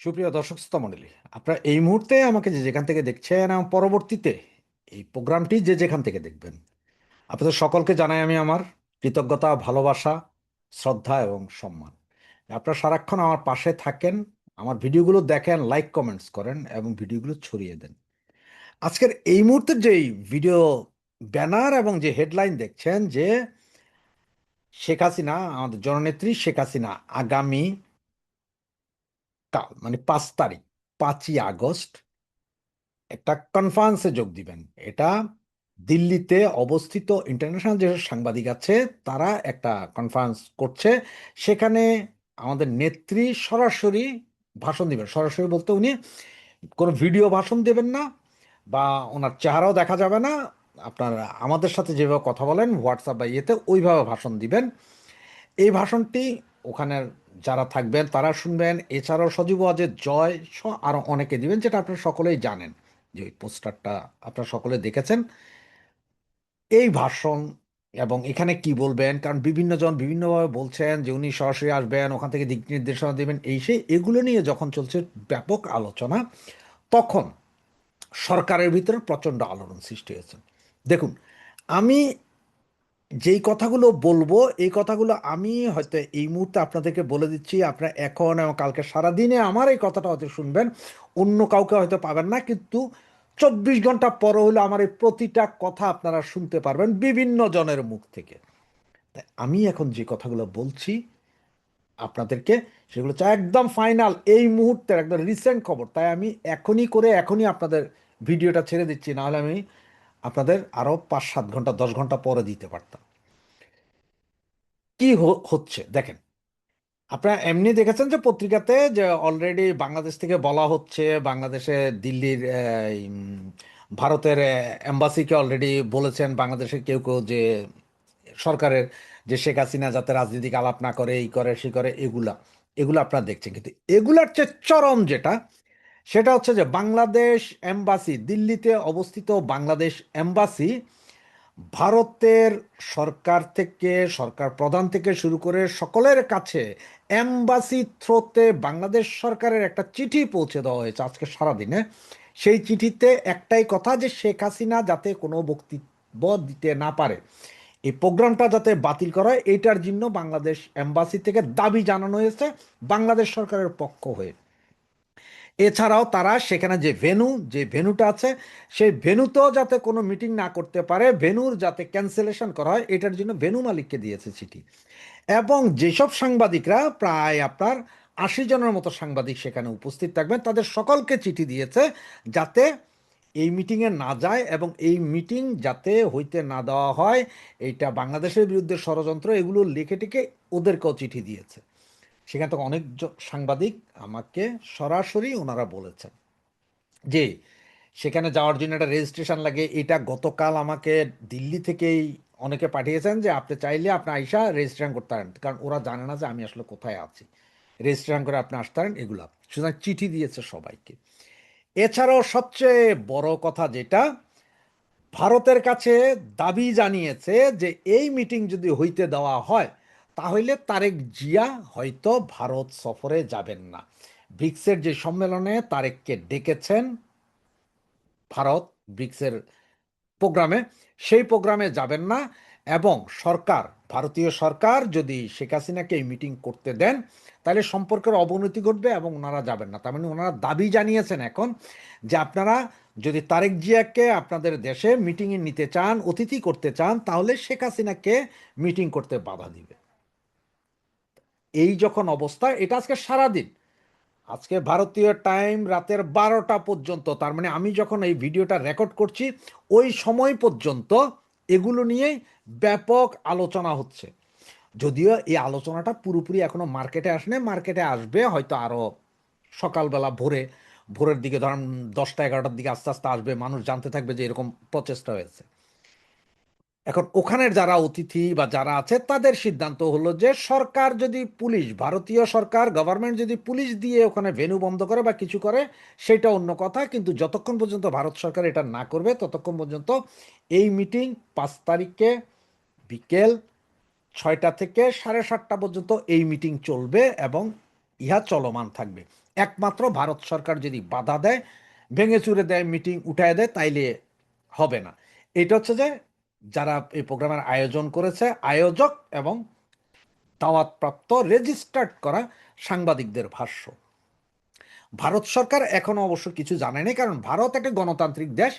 সুপ্রিয় দর্শক শ্রোতা মণ্ডলী, আপনারা এই মুহূর্তে আমাকে যে যেখান থেকে দেখছেন এবং পরবর্তীতে এই প্রোগ্রামটি যে যেখান থেকে দেখবেন, আপনাদের সকলকে জানাই আমি আমার কৃতজ্ঞতা, ভালোবাসা, শ্রদ্ধা এবং সম্মান। আপনারা সারাক্ষণ আমার পাশে থাকেন, আমার ভিডিওগুলো দেখেন, লাইক কমেন্টস করেন এবং ভিডিওগুলো ছড়িয়ে দেন। আজকের এই মুহূর্তের যেই ভিডিও ব্যানার এবং যে হেডলাইন দেখছেন যে শেখ হাসিনা, আমাদের জননেত্রী শেখ হাসিনা আগামী কাল মানে 5 তারিখ, 5ই আগস্ট একটা কনফারেন্সে যোগ দিবেন। এটা দিল্লিতে অবস্থিত ইন্টারন্যাশনাল যে সাংবাদিক আছে তারা একটা কনফারেন্স করছে। সেখানে আমাদের নেত্রী সরাসরি ভাষণ দিবেন। সরাসরি বলতে উনি কোনো ভিডিও ভাষণ দেবেন না, বা ওনার চেহারাও দেখা যাবে না। আপনার আমাদের সাথে যেভাবে কথা বলেন হোয়াটসঅ্যাপ বা ইয়েতে, ওইভাবে ভাষণ দিবেন। এই ভাষণটি ওখানে যারা থাকবেন তারা শুনবেন। এছাড়াও সজীব ওয়াজেদ জয় আরো অনেকে দিবেন, যেটা আপনারা সকলেই জানেন, যে ওই পোস্টারটা আপনারা সকলে দেখেছেন। এই ভাষণ এবং এখানে কি বলবেন, কারণ বিভিন্ন জন বিভিন্নভাবে বলছেন যে উনি সরাসরি আসবেন, ওখান থেকে দিক নির্দেশনা দেবেন, এই সেই এগুলো নিয়ে যখন চলছে ব্যাপক আলোচনা, তখন সরকারের ভিতরে প্রচণ্ড আলোড়ন সৃষ্টি হয়েছে। দেখুন, আমি যেই কথাগুলো বলবো এই কথাগুলো আমি হয়তো এই মুহূর্তে আপনাদেরকে বলে দিচ্ছি, আপনারা এখন এবং কালকে সারাদিনে আমার এই কথাটা হয়তো শুনবেন, অন্য কাউকে হয়তো পাবেন না, কিন্তু 24 ঘন্টা পর হলে আমার এই প্রতিটা কথা আপনারা শুনতে পারবেন বিভিন্ন জনের মুখ থেকে। তাই আমি এখন যে কথাগুলো বলছি আপনাদেরকে, সেগুলো হচ্ছে একদম ফাইনাল, এই মুহূর্তের একদম রিসেন্ট খবর। তাই আমি এখনই করে এখনই আপনাদের ভিডিওটা ছেড়ে দিচ্ছি, নাহলে আমি আপনাদের আরও 5-7 ঘন্টা 10 ঘন্টা পরে দিতে পারতাম। কি হচ্ছে দেখেন, আপনারা এমনি দেখেছেন যে পত্রিকাতে যে অলরেডি বাংলাদেশ থেকে বলা হচ্ছে, বাংলাদেশে দিল্লির ভারতের এম্বাসিকে অলরেডি বলেছেন বাংলাদেশের কেউ কেউ যে সরকারের, যে শেখ হাসিনা যাতে রাজনৈতিক আলাপ না করে, এই করে সে করে, এগুলা এগুলো আপনারা দেখছেন। কিন্তু এগুলার চেয়ে চরম যেটা, সেটা হচ্ছে যে বাংলাদেশ এম্বাসি, দিল্লিতে অবস্থিত বাংলাদেশ এম্বাসি ভারতের সরকার থেকে, সরকার প্রধান থেকে শুরু করে সকলের কাছে এম্বাসি থ্রোতে বাংলাদেশ সরকারের একটা চিঠি পৌঁছে দেওয়া হয়েছে আজকে সারাদিনে। সেই চিঠিতে একটাই কথা, যে শেখ হাসিনা যাতে কোনো বক্তব্য দিতে না পারে, এই প্রোগ্রামটা যাতে বাতিল করা হয়, এইটার জন্য বাংলাদেশ এম্বাসি থেকে দাবি জানানো হয়েছে বাংলাদেশ সরকারের পক্ষ হয়ে। এছাড়াও তারা সেখানে যে ভেন্যুটা আছে, সেই ভেন্যুতেও যাতে কোনো মিটিং না করতে পারে, ভেন্যুর যাতে ক্যান্সেলেশন করা হয়, এটার জন্য ভেন্যু মালিককে দিয়েছে চিঠি। এবং যেসব সাংবাদিকরা, প্রায় আপনার 80 জনের মতো সাংবাদিক সেখানে উপস্থিত থাকবেন, তাদের সকলকে চিঠি দিয়েছে যাতে এই মিটিংয়ে না যায়, এবং এই মিটিং যাতে হইতে না দেওয়া হয়, এইটা বাংলাদেশের বিরুদ্ধে ষড়যন্ত্র, এগুলো লিখে টিকে ওদেরকেও চিঠি দিয়েছে। সেখান থেকে অনেক সাংবাদিক আমাকে সরাসরি ওনারা বলেছেন যে সেখানে যাওয়ার জন্য একটা রেজিস্ট্রেশন লাগে। এটা গতকাল আমাকে দিল্লি থেকেই অনেকে পাঠিয়েছেন যে আপনি চাইলে আপনি আইসা রেজিস্ট্রেশন করতে পারেন, কারণ ওরা জানে না যে আমি আসলে কোথায় আছি, রেজিস্ট্রেশন করে আপনি আসতে পারেন, এগুলা সুতরাং চিঠি দিয়েছে সবাইকে। এছাড়াও সবচেয়ে বড় কথা যেটা, ভারতের কাছে দাবি জানিয়েছে যে এই মিটিং যদি হইতে দেওয়া হয়, তাহলে তারেক জিয়া হয়তো ভারত সফরে যাবেন না। ব্রিক্সের যে সম্মেলনে তারেককে ডেকেছেন ভারত, ব্রিক্সের প্রোগ্রামে, সেই প্রোগ্রামে যাবেন না। এবং সরকার, ভারতীয় সরকার যদি শেখ হাসিনাকে এই মিটিং করতে দেন, তাহলে সম্পর্কের অবনতি ঘটবে এবং ওনারা যাবেন না। তার মানে ওনারা দাবি জানিয়েছেন এখন যে আপনারা যদি তারেক জিয়াকে আপনাদের দেশে মিটিংয়ে নিতে চান, অতিথি করতে চান, তাহলে শেখ হাসিনাকে মিটিং করতে বাধা দিবে। এই যখন অবস্থা, এটা আজকে সারাদিন, আজকে ভারতীয় টাইম রাতের 12টা পর্যন্ত, তার মানে আমি যখন এই ভিডিওটা রেকর্ড করছি ওই সময় পর্যন্ত এগুলো নিয়েই ব্যাপক আলোচনা হচ্ছে। যদিও এই আলোচনাটা পুরোপুরি এখনো মার্কেটে আসেনি, মার্কেটে আসবে হয়তো আরো সকালবেলা, ভোরের দিকে, ধরেন 10টা 11টার দিকে আস্তে আস্তে আসবে, মানুষ জানতে থাকবে যে এরকম প্রচেষ্টা হয়েছে। এখন ওখানের যারা অতিথি বা যারা আছে তাদের সিদ্ধান্ত হলো যে সরকার যদি, পুলিশ, ভারতীয় সরকার গভর্নমেন্ট যদি পুলিশ দিয়ে ওখানে ভেন্যু বন্ধ করে বা কিছু করে, সেটা অন্য কথা, কিন্তু যতক্ষণ পর্যন্ত ভারত সরকার এটা না করবে ততক্ষণ পর্যন্ত এই মিটিং 5 তারিখে বিকেল 6টা থেকে 7:30 পর্যন্ত এই মিটিং চলবে এবং ইহা চলমান থাকবে। একমাত্র ভারত সরকার যদি বাধা দেয়, ভেঙে চুরে দেয়, মিটিং উঠায় দেয়, তাইলে হবে না। এটা হচ্ছে যে যারা এই প্রোগ্রামের আয়োজন করেছে, আয়োজক এবং দাওয়াতপ্রাপ্ত রেজিস্টার্ড করা সাংবাদিকদের ভাষ্য। ভারত সরকার এখনো অবশ্য কিছু জানেনি, কারণ ভারত একটা গণতান্ত্রিক দেশ।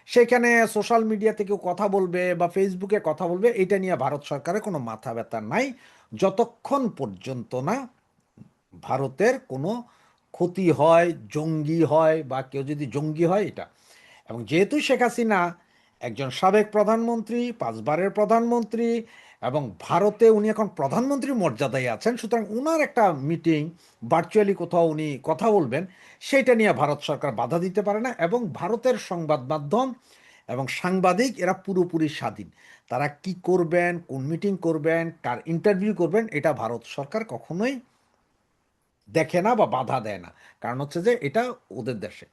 সেখানে সোশ্যাল মিডিয়াতে কেউ কথা বলবে বা ফেসবুকে কথা বলবে, এটা নিয়ে ভারত সরকারের কোনো মাথা ব্যথা নাই, যতক্ষণ পর্যন্ত না ভারতের কোনো ক্ষতি হয়, জঙ্গি হয়, বা কেউ যদি জঙ্গি হয় এটা। এবং যেহেতু শেখ হাসিনা একজন সাবেক প্রধানমন্ত্রী, 5 বারের প্রধানমন্ত্রী, এবং ভারতে উনি এখন প্রধানমন্ত্রীর মর্যাদায় আছেন, সুতরাং উনার একটা মিটিং ভার্চুয়ালি কোথাও উনি কথা বলবেন, সেইটা নিয়ে ভারত সরকার বাধা দিতে পারে না। এবং ভারতের সংবাদ মাধ্যম এবং সাংবাদিক এরা পুরোপুরি স্বাধীন। তারা কি করবেন, কোন মিটিং করবেন, কার ইন্টারভিউ করবেন, এটা ভারত সরকার কখনোই দেখে না বা বাধা দেয় না। কারণ হচ্ছে যে এটা ওদের দেশে।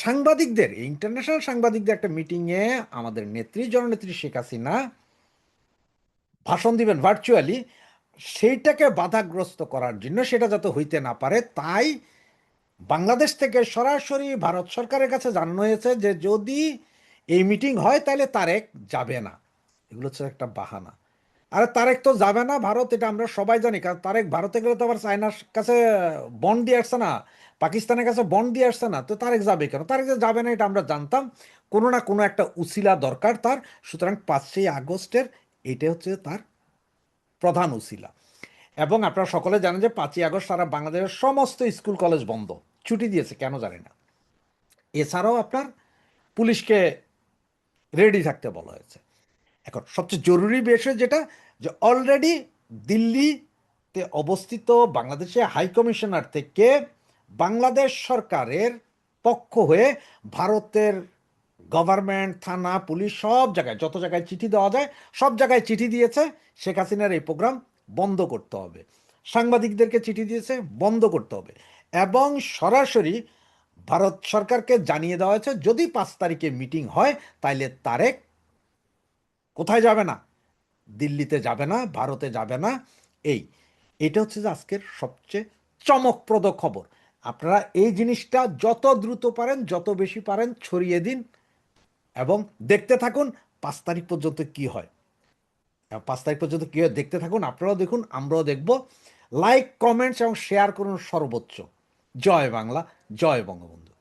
সাংবাদিকদের, ইন্টারন্যাশনাল সাংবাদিকদের একটা মিটিংয়ে আমাদের নেত্রী, জননেত্রী শেখ হাসিনা ভাষণ দিবেন ভার্চুয়ালি, সেইটাকে বাধাগ্রস্ত করার জন্য, সেটা যাতে হইতে না পারে, তাই বাংলাদেশ থেকে সরাসরি ভারত সরকারের কাছে জানানো হয়েছে যে যদি এই মিটিং হয় তাহলে তারেক যাবে না। এগুলো হচ্ছে একটা বাহানা। আরে তারেক তো যাবে না ভারত, এটা আমরা সবাই জানি, কারণ তারেক ভারতে গেলে তো আবার চায়নার কাছে বন্ড দিয়ে আসছে না, পাকিস্তানের কাছে বন্ড দিয়ে আসছে না, তো তারেক যাবে কেন? তারেক যে যাবে না এটা আমরা জানতাম। কোনো না কোনো একটা উছিলা দরকার তার। সুতরাং 5ই আগস্টের এটা হচ্ছে তার প্রধান উছিলা। এবং আপনারা সকলে জানেন যে 5ই আগস্ট সারা বাংলাদেশের সমস্ত স্কুল কলেজ বন্ধ, ছুটি দিয়েছে, কেন জানি না। এছাড়াও আপনার পুলিশকে রেডি থাকতে বলা হয়েছে। এখন সবচেয়ে জরুরি বিষয় যেটা, যে অলরেডি দিল্লিতে অবস্থিত বাংলাদেশের হাই কমিশনার থেকে বাংলাদেশ সরকারের পক্ষ হয়ে ভারতের গভর্নমেন্ট, থানা, পুলিশ, সব জায়গায়, যত জায়গায় চিঠি দেওয়া যায় সব জায়গায় চিঠি দিয়েছে শেখ হাসিনার এই প্রোগ্রাম বন্ধ করতে হবে। সাংবাদিকদেরকে চিঠি দিয়েছে বন্ধ করতে হবে। এবং সরাসরি ভারত সরকারকে জানিয়ে দেওয়া হয়েছে যদি 5 তারিখে মিটিং হয় তাইলে তারেক কোথায় যাবে না, দিল্লিতে যাবে না, ভারতে যাবে না। এই এটা হচ্ছে যে আজকের সবচেয়ে চমকপ্রদ খবর। আপনারা এই জিনিসটা যত দ্রুত পারেন, যত বেশি পারেন ছড়িয়ে দিন এবং দেখতে থাকুন 5 তারিখ পর্যন্ত কি হয়। 5 তারিখ পর্যন্ত কি হয় দেখতে থাকুন, আপনারাও দেখুন, আমরাও দেখব। লাইক, কমেন্টস এবং শেয়ার করুন সর্বোচ্চ। জয় বাংলা, জয় বঙ্গবন্ধু।